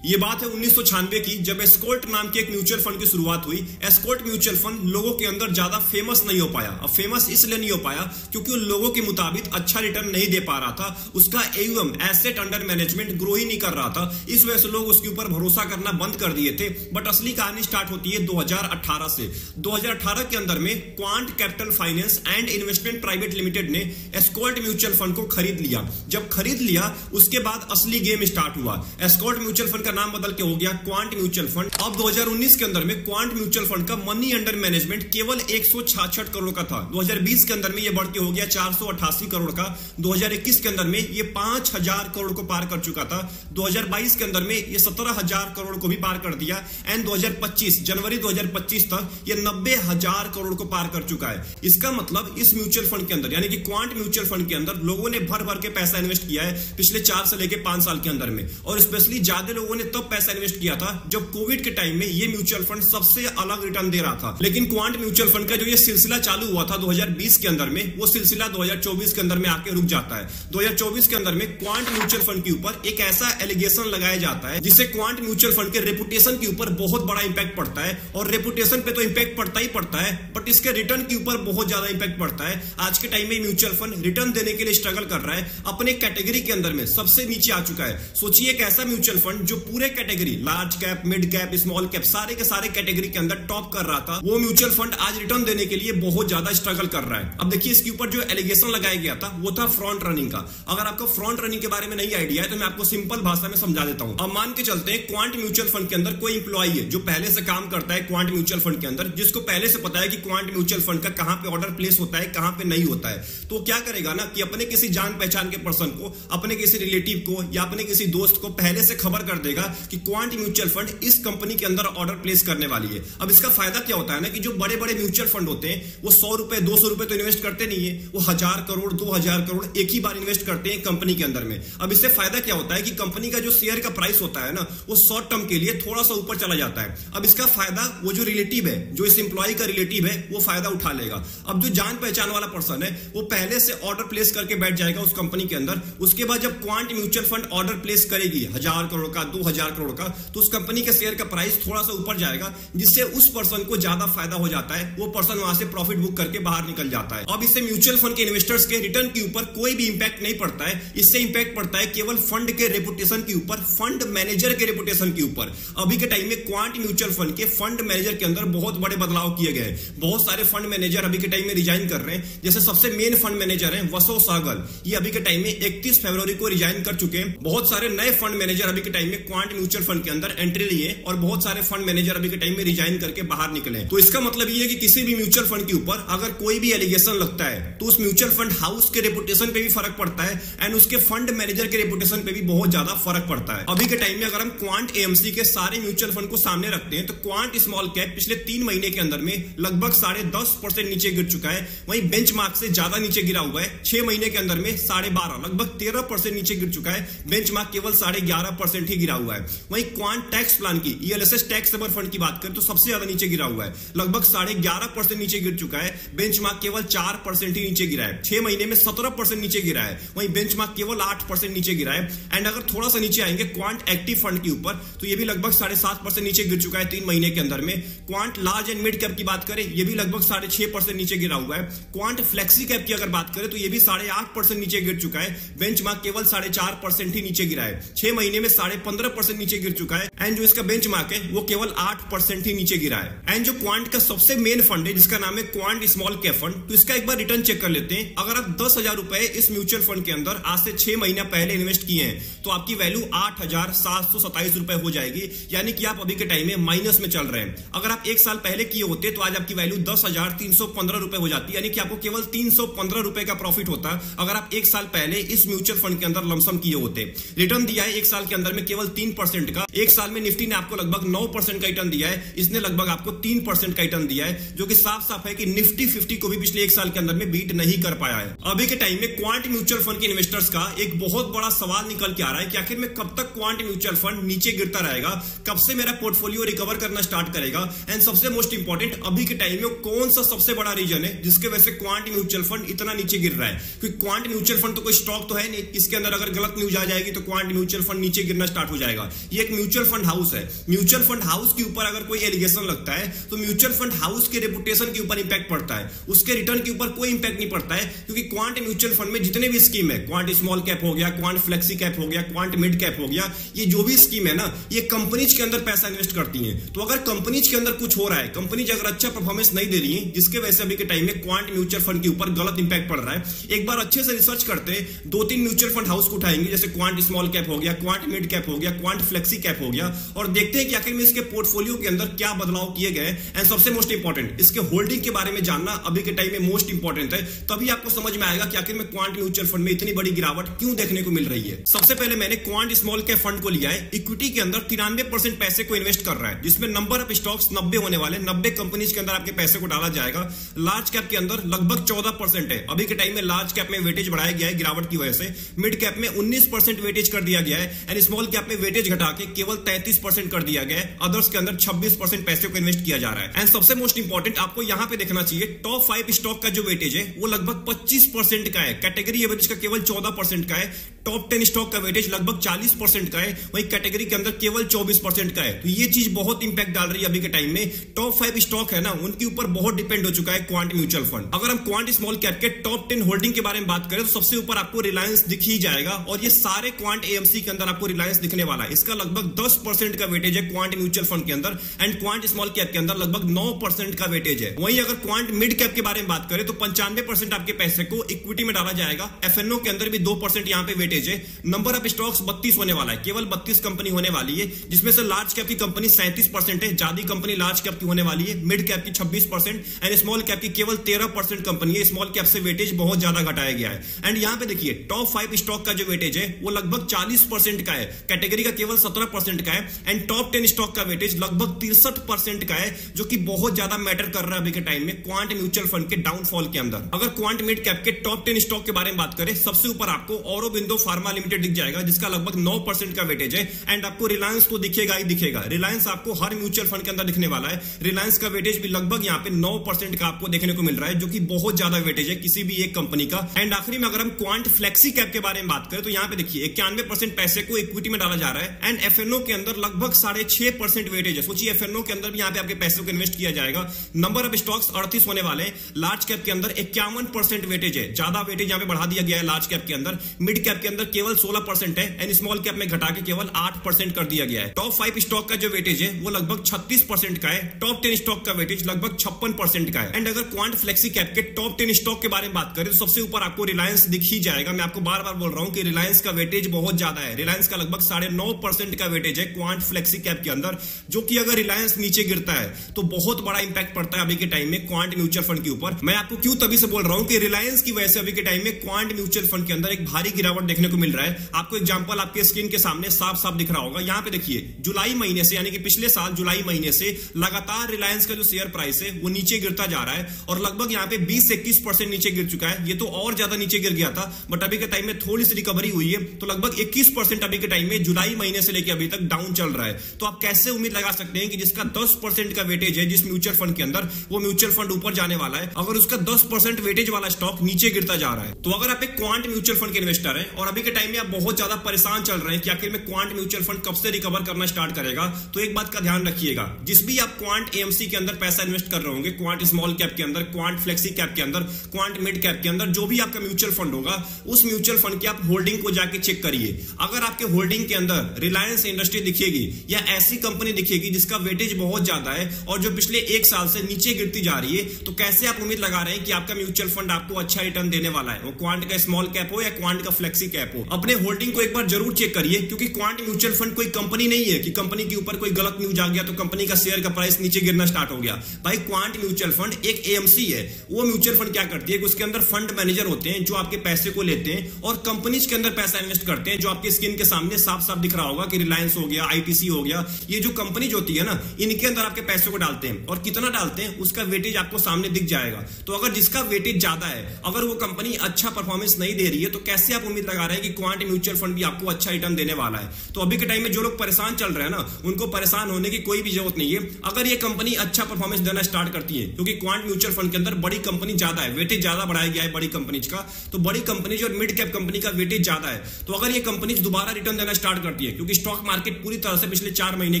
ये बात है 1996 की, जब एस्कॉर्ट नाम के एक म्यूचुअल फंड की शुरुआत हुई। एस्कॉर्ट म्यूचुअल फंड लोगों के अंदर ज्यादा फेमस नहीं हो पाया। अब फेमस इसलिए नहीं हो पाया क्योंकि उन लोगों के मुताबिक अच्छा रिटर्न नहीं दे पा रहा था, उसका AUM asset under management grow ही नहीं कर रहा था। इस वजह से लोग उसके ऊपर भरोसा करना बंद कर दिए थे। बट असली कहानी स्टार्ट होती है 2018 से। 2018 के अंदर में quant capital finance and investment private limited ने एस्कॉर्ट म्यूचुअल फंड को खरीद लिया। जब खरीद लिया उसके बाद असली गेम स्टार्ट हुआ। एस्कॉर्ट म्यूचुअल फंड का नाम बदल के हो गया क्वांट म्यूचुअल फंड। अब 2019 के अंदर में क्वांट म्यूचुअल फंड का मनी अंडर मैनेजमेंट केवल 166 करोड़ का था। 2020 के अंदर में यह बढ़ के हो गया 488 करोड़ का। 2021 के अंदर में यह 5000 करोड़ को पार कर चुका था। 2022 के अंदर में यह 17000 करोड़ को भी पार कर दिया। एंड 2025 जनवरी 2025 तक यह 90000 करोड़ को पार कर चुका है। इसका मतलब इस म्यूचुअल फंड के अंदर यानी कि क्वांट म्यूचुअल फंड के अंदर लोगों ने भर भर के पैसा इन्वेस्ट किया है पिछले 4 से लेकर 5 साल के अंदर में। और स्पेशली ज्यादा लोगों ने तब पैसा इन्वेस्ट किया था जब कोविड के टाइम में ये म्यूचुअल फंड सबसे अलग रिटर्न दे रहा था। लेकिन क्वांट म्यूचुअल फंड का जो ये सिलसिला चालू हुआ था 2020 के अंदर में, वो सिलसिला 2024 के अंदर में आके रुक जाता है। 2024 के अंदर में क्वांट म्यूचुअल फंड के ऊपर एक ऐसा एलिगेशन लगाया जाता है जिससे क्वांट म्यूचुअल फंड के रेपुटेशन के ऊपर बहुत बड़ा इंपैक्ट पड़ता है। और रेपुटेशन पे तो इंपैक्ट पड़ता ही पड़ता है, बट इसके रिटर्न के ऊपर बहुत ज्यादा इंपैक्ट पड़ता है। आज के टाइम में म्यूचुअल फंड रिटर्न देने के लिए स्ट्रगल कर रहा है। अपने कैटेगरी के अंदर में सबसे नीचे आ चुका है। सोचिए एक ऐसा म्यूचुअल फंड जो पूरे category large cap, mid cap, small cap सारे के सारे कैटेगरी के अंदर टॉप कर रहा था, वो म्यूचुअल फंड आज रिटर्न देने के लिए बहुत ज्यादा स्ट्रगल कर रहा है। अब देखिए इसके ऊपर जो एलिगेशन लगाया गया था वो था फ्रंट रनिंग का। अगर आपको फ्रंट रनिंग के बारे में नहीं आइडिया है तो मैं आपको सिंपल भाषा में समझा देता हूं। अब मान के चलते हैं क्वांट म्यूचुअल फंड के अंदर कोई इंप्लॉय है जो पहले से काम करता है क्वांट म्यूचुअल फंड के अंदर, जिसको पहले से पता है कि क्वांट म्यूचुअल फंड का कहां पे ऑर्डर प्लेस होता है, कहां पे नहीं होता है। तो क्या करेगा ना कि अपने किसी जान पहचान के पर्सन को, अपने किसी रिलेटिव को या अपने किसी दोस्त को पहले से खबर कर देगा कि क्वांट म्यूचुअल फंड इस कंपनी के अंदर ऑर्डर प्लेस करने वाली है। अब इसका फायदा क्या होता है ना कि जो बड़े बड़े म्यूचुअल फंड होते हैं वो 100 रुपए 200 रुपए तो इन्वेस्ट करते नहीं है, वो 1000 करोड़ 2000 करोड़ एक ही बार इन्वेस्ट करते हैं कंपनी के अंदर में। अब इससे फायदा क्या होता है कि कंपनी का जो शेयर का प्राइस होता है ना वो शॉर्ट टर्म के लिए थोड़ा सा ऊपर चला जाता है। अब इसका फायदा वो जो रिलेटिव है, जो इस एम्प्लॉय का रिलेटिव है, वो फायदा उठा लेगा। अब जो जान पहचान वाला पर्सन है वो पहले से ऑर्डर प्लेस करके बैठ जाएगा उस कंपनी के अंदर। उसके बाद जब quant mutual fund order place करेगी 1000 करोड़ का 2000 करोड़ का, तो उस कंपनी के शेयर का प्राइस थोड़ा सा ऊपर जाएगा, जिससे उस पर्सन को ज्यादा फायदा हो जाता है। वो पर्सन वहां से प्रॉफिट बुक करके बाहर निकल जाता है। अब इससे म्यूचुअल फंड के इन्वेस्टर्स के रिटर्न के ऊपर कोई भी इंपैक्ट नहीं पड़ता है। इससे इंपैक्ट पड़ता है केवल फंड के रेपुटेशन के ऊपर, फंड मैनेजर के रेपुटेशन के ऊपर। अभी के टाइम में क्वांट म्यूचुअल फंड के फंड मैनेजर के अंदर बहुत बड़े बदलाव किए गए। बहुत सारे फंड मैनेजर अभी के टाइम में रिजाइन कर रहे हैं। जैसे सबसे मेन फंड मैनेजर है वसो सहगल, ये अभी के टाइम में 31 फरवरी को रिजाइन कर चुके हैं। बहुत सारे नए फंड मैनेजर अभी के टाइम में क्वांट म्यूचुअल फंड के अंदर एंट्री लिए और बहुत सारे फंड मैनेजर अभी के टाइम में रिजाइन करके बाहर निकले। तो इसका मतलब ये है कि किसी भी म्यूचुअल फंड के ऊपर अगर कोई भी एलिगेशन लगता है तो उस म्यूचुअल फंड हाउस के रेपुटेशन पे भी फर्क पड़ता है एंड उसके फंड मैनेजर के रेपुटेशन पे भी बहुत ज्यादा फर्क पड़ता है। अभी के टाइम में अगर हम क्वांट एएमसी के सारे म्यूचुअल फंड को सामने रखते हैं तो क्वांट स्मॉल कैप पिछले 3 महीने के अंदर में लगभग 10.5% नीचे गिर चुका है। वहीं बेंचमार्क से ज्यादा नीचे गिरा हुआ है। 6 महीने के अंदर में 12.5 लगभग 13% नीचे गिर चुका है। बेंचमार्क केवल 11.5% ही गिरा हुआ है। वहीं क्वांट टैक्स प्लान की ईएलएसएस टैक्स सेवर फंड की बात करें तो सबसे ज्यादा नीचे गिरा हुआ है, लगभग 11.5% नीचे गिर चुका है। बेंचमार्क केवल 4% ही नीचे गिरा है। 6 महीने में 17% नीचे गिरा है। वहीं बेंचमार्क केवल 8% नीचे गिरा है। एंड अगर थोड़ा सा नीचे आएंगे क्वांट एक्टिव फंड के ऊपर तो ये भी लगभग 7.5% नीचे गिर चुका है 3 महीने के अंदर में। Quant large and mid cap की बात करें ये भी लगभग 6.5% नीचे गिरा हुआ है। क्वांट फ्लेक्सी कैप की अगर बात करें तो ये भी 8.5% नीचे गिर चुका है। बेंचमार्क केवल 4.5% ही नीचे गिरा है। 6 महीने में 15.5% नीचे गिर चुका है। एंड जो इसका बेंचमार्क है वो केवल 8% ही नीचे गिरा है। एंड जो क्वांट का सबसे मेन फंड है जिसका नाम है क्वांट स्मॉल कैप फंड, तो इसका एक बार रिटर्न चेक कर लेते हैं। अगर आप 10,000 रुपए इस म्यूचुअल फंड के अंदर आज से 6 महीना पहले इन्वेस्ट किए हैं तो आपकी वैल्यू 8,727 रुपए हो जाएगी, यानी कि आप अभी के टाइम में माइनस में चल रहे हैं। अगर आप 1 साल पहले किए होते तो आज आपकी वैल्यू 10,315 रुपए हो जाती, यानी कि आपको केवल 315 रुपए का प्रॉफिट होता अगर आप 1 साल पहले इस म्यूचुअल फंड के अंदर लमसम किए होते। रिटर्न दिया है 1 साल के अंदर में केवल 3% का। 1 साल में निफ्टी ने आपको लगभग 9% का रिटर्न दिया है, इसने लगभग आपको 3% का रिटर्न दिया है, जो कि साफ साफ है कि निफ्टी 50 को भी पिछले 1 साल के अंदर में बीट नहीं कर पाया है। अभी के टाइम में क्वांट म्यूचुअल फंड के इन्वेस्टर्स का एक बहुत बड़ा सवाल निकल के आ रहा है कि आखिर में कब तक क्वांट म्यूचुअल फंड नीचे गिरता रहेगा, कब से मेरा पोर्टफोलियो रिकवर करना स्टार्ट करेगा। एंड सबसे मोस्ट इंपॉर्टेंट अभी के टाइम में कौन सा सबसे बड़ा रीजन है जिसके वजह से क्वांट म्यूचुअल फंड इतना नीचे गिर रहा है। क्योंकि क्वांट म्यूचुअल फंड तो कोई स्टॉक तो है नहीं, इसके अंदर अगर गलत न्यूज आ जाएगी तो क्वांट म्यूचुअल फंड नीचे गिरना स्टार्ट हो जाएगा। जाएगा। ये एक म्यूचुअल फंड हाउस है। म्यूचुअल फंड हाउस के ऊपर अगर कोई एलिगेशन लगता है तो म्यूचुअल फंड हाउस के रेपुटेशन के ऊपर इंपैक्ट पड़ता है, उसके रिटर्न के ऊपर कोई इंपैक्ट नहीं पड़ता है, क्योंकि क्वांट म्यूचुअल फंड में जितने भी स्कीम है, क्वांट स्मॉल कैप हो गया, क्वांट फ्लेक्सी कैप हो गया, क्वांट मिड कैप हो गया, ये जो भी स्कीम है ना, ये कंपनीज के अंदर पैसा इन्वेस्ट करती है। तो अगर कंपनीज के अंदर कुछ हो रहा है, कंपनीज अगर अच्छा परफॉर्मेंस नहीं दे रही है, जिसके वजह से अभी के टाइम में क्वांट म्यूचुअल फंड के ऊपर गलत इंपैक्ट पड़ रहा है, एक बार अच्छे से रिसर्च करते हैं, 2-3 म्यूचुअल फंड हाउस को उठाएंगे, जैसे क्वांट स्मॉल कैप हो गया, क्वांट मिड कैप हो गया, क्वांट फ्लेक्सी कैप हो गया, और देखते हैं कि आखिर में इसके पोर्टफोलियो के अंदर क्या बदलाव किए गए। एंड सबसे मोस्ट इंपॉर्टेंट, इसके होल्डिंग के बारे में जानना अभी के टाइम में मोस्ट इंपॉर्टेंट है, तभी आपको समझ में आएगा कि आखिर में क्वांट म्यूचुअल फंड में इतनी बड़ी गिरावट क्यों देखने को मिल रही है। सबसे पहले मैंने क्वांट स्मॉल कैप फंड को लिया है, इक्विटी के अंदर 93% पैसे को इन्वेस्ट कर रहा है, जिसमें नंबर ऑफ स्टॉक्स 90 होने वाले, 90 कंपनीज के अंदर आपके पैसे को डाला जाएगा। लार्ज कैप के अंदर लगभग 14% है, अभी के टाइम में लार्ज कैप में वेटेज बढ़ाया गया है गिरावट की वजह से, मिड कैप में 19% वेटेज कर दिया गया है, एंड स्मॉल कैप में वेटेज घटा के केवल 33% कर दिया गया है, अदर्स के अंदर 26% पैसे को इन्वेस्ट किया जा रहा है। एंड सबसे मोस्ट इंपॉर्टेंट आपको यहां पे देखना चाहिए, टॉप 5 स्टॉक का जो वेटेज है वो लगभग 25% का है, कैटेगरी एवरेज का केवल 14% का है, टॉप 10 स्टॉक का वेटेज लगभग 40% का है, वहीं कैटेगरी के अंदर केवल 24% का है। तो ये चीज बहुत इंपैक्ट डाल रही है अभी के टाइम में। टॉप 5 स्टॉक है ना, उनके ऊपर बहुत डिपेंड हो चुका है क्वांट म्यूचुअल फंड। अगर हम क्वांट स्मॉल कैप के टॉप 10 होल्डिंग के बारे में बात करें तो सबसे ऊपर आपको रिलायंस दिख ही जाएगा, और ये सारे क्वांट एएमसी के अंदर आपको रिलायंस दिखने वाला है। इसका लगभग 10% का वेटेज है क्वांट म्यूचुअल फंड के अंदर, एंड क्वांट स्मॉल कैप के अंदर लगभग 9% का वेटेज है। वहीं अगर क्वांट मिड कैप के बारे में बात करें तो 95% आपके पैसे को इक्विटी में डाला जाएगा, एफएनओ के अंदर भी 2% यहां पे वेटेज है, नंबर ऑफ स्टॉक्स 32 होने वाला है, केवल 32 कंपनी होने वाली है, जिसमें से लार्ज कैप की कंपनी 37% है, ज्यादा कंपनी लार्ज कैप की होने वाली है, मिड कैप की 26% एंड स्मॉल कैप की केवल 13% कंपनी है। स्मॉल कैप से वेटेज बहुत ज्यादा घटाया गया है। एंड यहां पे देखिए टॉप 5 स्टॉक का जो वेटेज है वो लगभग 40% का है, कैटेगरी का केवल 17% का है, एंड टॉप 10 स्टॉक का वेटेज लगभग 63% का है, जो कि बहुत ज्यादा मैटर कर रहा है अभी के टाइम में क्वांट म्यूचुअल फंड के डाउनफॉल के अंदर। अगर क्वांट मिड कैप के टॉप 10 स्टॉक के बारे में बात करें, सबसे ऊपर आपको औरोबिंदो फार्मा लिमिटेड दिख जाएगा, जिसका लगभग 9% का वेटेज है, एंड आपको रिलायंस तो दिखेगा ही दिखेगा। रिलायंस आपको हर म्यूचुअल फंड के अंदर दिखने वाला है, रिलायंस का वेटेज भी लगभग यहाँ पे 9% का आपको देखने को मिल रहा है, जो कि बहुत ज्यादा वेटेज है किसी भी एक कंपनी का। एंड आखिरी में अगर हम क्वांट फ्लेक्सी कैप के बारे में बात करें तो यहाँ पे देखिए 91% पैसे को इक्विटी में डाला जा रहा है, एंड एफएनओ के अंदर लगभग 6.5% वेटेज है। सोचिए एफएनओ के अंदर भी यहाँ पे आपके पैसे को इन्वेस्ट किया जाएगा, नंबर ऑफ स्टॉक्स 38 होने वाले हैं, लार्ज कैप के अंदर 51% वेटेज है, ज्यादा वेटेज यहाँ पे बढ़ा दिया गया है लार्ज कैप के अंदर, मिड कैप के अंदर केवल 16% है, एंड स्मॉल कैप में घटा के केवल 8% कर दिया गया है। टॉप 5 स्टॉक का जो वेटेज है वो लगभग 36% का है, टॉप 10 स्टॉक का वेटेज लगभग 56% का है। एंड अगर क्वांट फ्लेक्सी कैप के टॉप 10 स्टॉक के बारे में बात करें तो सबसे ऊपर आपको रिलायंस दिख ही जाएगा। मैं आपको बार बार बोल रहा हूं कि रिलायंस का वेटेज बहुत ज्यादा है, रिलायंस का लगभग 9.5% का वेटेज है क्वांट फ्लेक्सी कैप के अंदर, जो कि अगर रिलायंस नीचे गिरता है तो बहुत बड़ा इंपैक्ट पड़ता है अभी के टाइम में क्वांट म्यूचुअल फंड के ऊपर। मैं आपको क्यों तभी से बोल रहा हूं कि रिलायंस की वजह से अभी के टाइम में क्वांट म्यूचुअल फंड के अंदर एक भारी गिरावट देखने को मिल रहा है। आपको एग्जांपल आपके स्क्रीन के सामने साफ साफ दिख रहा होगा, यहां पे देखिए जुलाई महीने से, यानी कि पिछले साल जुलाई महीने से लगातार रिलायंस का जो शेयर प्राइस है वो नीचे गिरता जा रहा है, और लगभग यहां पे 20 से 21% नीचे गिर चुका है। ये तो और ज्यादा नीचे गिर गया था, बट अभी के टाइम में थोड़ी सी रिकवरी हुई है, तो लगभग 21% अभी के टाइम में जुलाई महीने से लेकर अभी तक डाउन चल रहा है। तो आप कैसे उम्मीद लगा सकते हैं कि जिसका 10% का वेटेज है जिस म्यूचुअल फंड के अंदर, वो म्यूचुअल फंड ऊपर जाने वाला है, अगर उसका 10% वेटेज वाला स्टॉक नीचे गिरता जा रहा है। तो अगर आप एक क्वांट म्यूचुअल फंड के इन्वेस्टर हैं और अभी के टाइम में आप बहुत ज्यादा परेशान चल रहे हैं कि आखिर में क्वांट म्यूचुअल फंड कब से रिकवर करना स्टार्ट करेगा, तो एक बात का ध्यान रखिएगा, जिस भी आप क्वांट एएमसी के अंदर पैसा इन्वेस्ट कर रहे होंगे, क्वांट स्मॉल कैप के अंदर, क्वांट फ्लेक्सी कैप के अंदर, क्वांट मिड कैप के अंदर, जो भी आपका म्यूचुअल फंड होगा, उस म्यूचुअल फंड की आप होल्डिंग को जाके चेक करिए। अगर आपके होल्डिंग के अंदर रिलायंस इंडस्ट्री दिखेगी या ऐसी कंपनी दिखेगी जिसका वेटेज बहुत ज्यादा है और जो पिछले 1 साल से नीचे गिरती जा रही है, तो कैसे आप उम्मीद लगा रहे हैं कि आपका म्यूचुअल फंड आपको अच्छा रिटर्न देने वाला है, वो क्वांट का स्मॉल कैप हो या क्वांट का फ्लेक्सी कैप हो। अपने होल्डिंग को एक बार जरूर चेक करिए, क्योंकि क्वांट म्यूचुअल फंड कोई कंपनी नहीं है कि कंपनी के ऊपर कोई गलत न्यूज आ गया तो कंपनी का शेयर का प्राइस नीचे गिरना स्टार्ट हो गया। भाई क्वांट म्यूचुअल फंड एक एएमसी है। वो म्यूचुअल फंड क्या करती है कि उसके अंदर फंड मैनेजर होते हैं जो आपके पैसे को लेते हैं और कंपनीज के अंदर पैसा इन्वेस्ट करते हैं, जो आपके स्क्रीन के सामने साफ साफ दिख रहा होगा कि रिलायंस हो गया, आईटीसी हो गया, ये जो कंपनीज होती है ना, इनके अंदर आपके पैसे को डालते हैं, और कितना डालते हैं उसका वेटेज आपको सामने दिख जाएगा। तो अगर जिसका वेटेज ज्यादा है, अगर वो कंपनी अच्छा परफॉर्मेंस नहीं दे रही है, तो कैसे आप उम्मीद लगा रहे रहा है कि क्वांट म्यूचुअल फंड भी आपको अच्छा रिटर्न देने वाला है। तो अभी के टाइम में जो लोग परेशान चल रहे हैं ना, उनको परेशान होने की कोई भी जरूरत नहीं है। अगर ये कंपनी अच्छा परफॉर्मेंस देना स्टार्ट करती है, क्योंकि क्वांट म्यूचुअल फंड के अंदर बड़ी कंपनी ज्यादा है, वेटेज ज्यादा बढ़ाया गया है बड़ी कंपनीज का, तो बड़ी कंपनीज और मिड कैप कंपनी का वेटेज ज्यादा है। तो अगर ये कंपनी दोबारा रिटर्न देना स्टार्ट करती है, क्योंकि स्टॉक मार्केट पूरी तरह से पिछले 4 महीने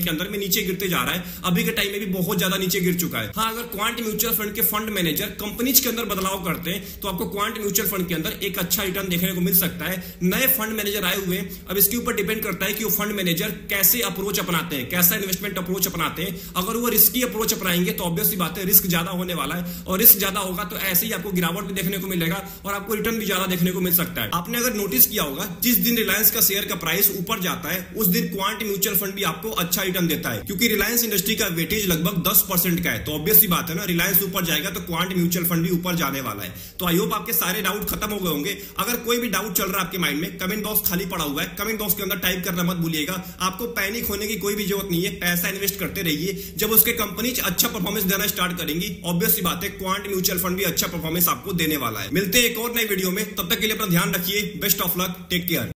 के अंदर में नीचे गिरते जा रहा है, अभी के टाइम में भी बहुत ज्यादा नीचे गिर चुका है। हाँ, अगर क्वांट म्यूचुअल फंड के फंड मैनेजर कंपनीज के अंदर बदलाव करते हैं तो आपको क्वांट म्यूचुअल फंड के अंदर एक अच्छा रिटर्न देखने को मिल सकता है। नए फंड मैनेजर आए हुए, अब इसके ऊपर डिपेंड करता है कि वो फंड मैनेजर कैसे अप्रोच अपनाते हैं, कैसा इन्वेस्टमेंट अप्रोच अपनाते हैं। अगर वो रिस्की अप्रोच अपनाएंगे तो ऑब्वियस सी बात है रिस्क ज्यादा होने वाला है, और रिस्क ज्यादा होगा तो ऐसे ही आपको गिरावट भी देखने को मिलेगा और आपको रिटर्न भी ज्यादा देखने को मिल सकता है। आपने अगर नोटिस किया होगा, जिस दिन रिलायंस का शेयर का प्राइस ऊपर जाता है उस दिन क्वांट म्यूचुअल फंड भी आपको अच्छा रिटर्न देता है, क्योंकि रिलायंस इंडस्ट्री का वेटेज लगभग 10% का है। तो ऑब्वियस सी बात है ना, रिलायंस ऊपर जाएगा तो क्वांट म्यूचुअल फंड भी ऊपर जाने वाला है। तो आई होप आपके सारे डाउट खत्म हो गए होंगे। अगर कोई भी डाउट चल रहा है आपके माइंड में, कमेंट बॉक्स खाली पड़ा हुआ है, कमेंट बॉक्स के अंदर टाइप करना मत भूलिएगा। आपको पैनिक होने की कोई भी जरूरत नहीं है, पैसा इन्वेस्ट करते रहिए। जब उसके कंपनीज अच्छा परफॉर्मेंस देना स्टार्ट करेंगी, ऑब्वियस सी बात है क्वांट म्यूचुअल फंड भी अच्छा परफॉर्मेंस आपको देने वाला है। मिलते हैं एक और नई वीडियो में, तब तक के लिए अपना ध्यान रखिए। Best of luck, take care.